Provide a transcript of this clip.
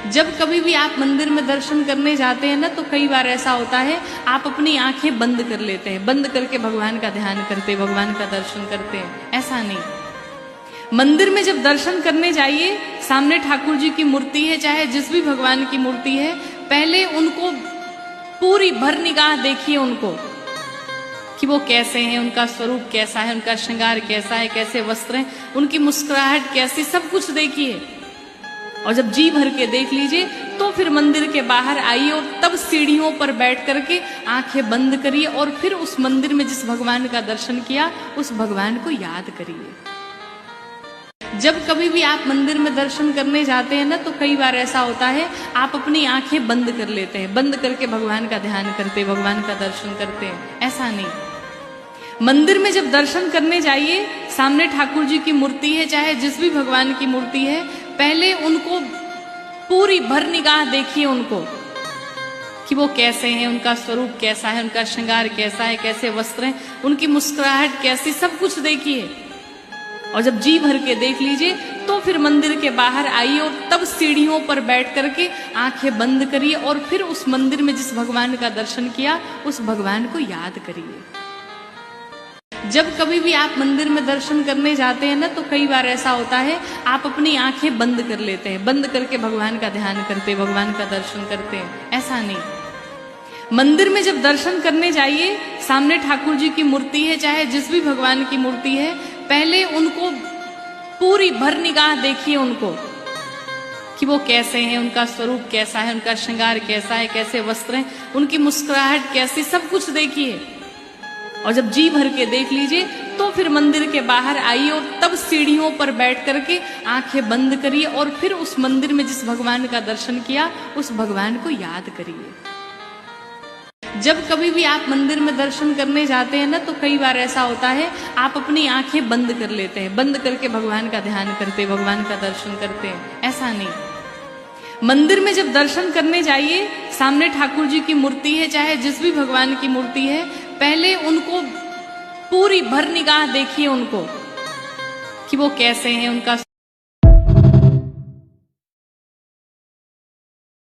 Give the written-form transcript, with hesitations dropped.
जब कभी भी आप मंदिर में दर्शन करने जाते हैं ना, तो कई बार ऐसा होता है आप अपनी आंखें बंद कर लेते हैं, बंद करके भगवान का ध्यान करते हैं, भगवान का दर्शन करते हैं। ऐसा नहीं, मंदिर में जब दर्शन करने जाइए, सामने ठाकुर जी की मूर्ति है, चाहे जिस भी भगवान की मूर्ति है, पहले उनको पूरी भर निगाह देखिए उनको कि वो कैसे हैं, उनका स्वरूप कैसा है, उनका श्रृंगार कैसा है, कैसे वस्त्र हैं, उनकी मुस्कुराहट कैसी, सब कुछ देखिए। और जब जी भर के देख लीजिए तो फिर मंदिर के बाहर आइए और तब सीढ़ियों पर बैठ करके आंखें बंद करिए और फिर उस मंदिर में जिस भगवान का दर्शन किया उस भगवान को याद करिए। जब कभी भी आप मंदिर में दर्शन करने जाते हैं ना, तो कई बार ऐसा होता है आप अपनी आंखें बंद कर लेते हैं, बंद करके भगवान का ध्यान करते हैं, भगवान का दर्शन करते हैं। ऐसा नहीं, मंदिर में जब दर्शन करने जाइए, सामने ठाकुर जी की मूर्ति है, चाहे जिस भी भगवान की मूर्ति है, पहले उनको पूरी भर निगाह देखिए उनको कि वो कैसे हैं, उनका स्वरूप कैसा है, उनका श्रृंगार कैसा है, कैसे वस्त्र हैं, उनकी मुस्कुराहट कैसी, सब कुछ देखिए। और जब जी भर के देख लीजिए तो फिर मंदिर के बाहर आइए और तब सीढ़ियों पर बैठ करके आंखें बंद करिए और फिर उस मंदिर में जिस भगवान का दर्शन किया उस भगवान को याद करिए। जब कभी भी आप मंदिर में दर्शन करने जाते हैं ना, तो कई बार ऐसा होता है आप अपनी आंखें बंद कर लेते हैं, बंद करके भगवान का ध्यान करते हैं, भगवान का दर्शन करते हैं। ऐसा नहीं, मंदिर में जब दर्शन करने जाइए, सामने ठाकुर जी की मूर्ति है, चाहे जिस भी भगवान की मूर्ति है, पहले उनको पूरी भर निगाह देखिए उनको कि वो कैसे हैं, उनका स्वरूप कैसा है, उनका श्रृंगार कैसा है, कैसे वस्त्र हैं, उनकी मुस्कुराहट कैसी, सब कुछ देखिए। और जब जी भर के देख लीजिए तो फिर मंदिर के बाहर आइए और तब सीढ़ियों पर बैठ करके आंखें बंद करिए और फिर उस मंदिर में जिस भगवान का दर्शन किया उस भगवान को याद करिए। जब कभी भी आप मंदिर में दर्शन करने जाते हैं ना, तो कई बार ऐसा होता है आप अपनी आंखें बंद कर लेते हैं, बंद करके भगवान का ध्यान करते हैं, भगवान का दर्शन करते हैं। ऐसा नहीं, मंदिर में जब दर्शन करने जाइए, सामने ठाकुर जी की मूर्ति है, चाहे जिस भी भगवान की मूर्ति है, पहले उनको पूरी भर निगाह देखिए उनको कि वो कैसे हैं, उनका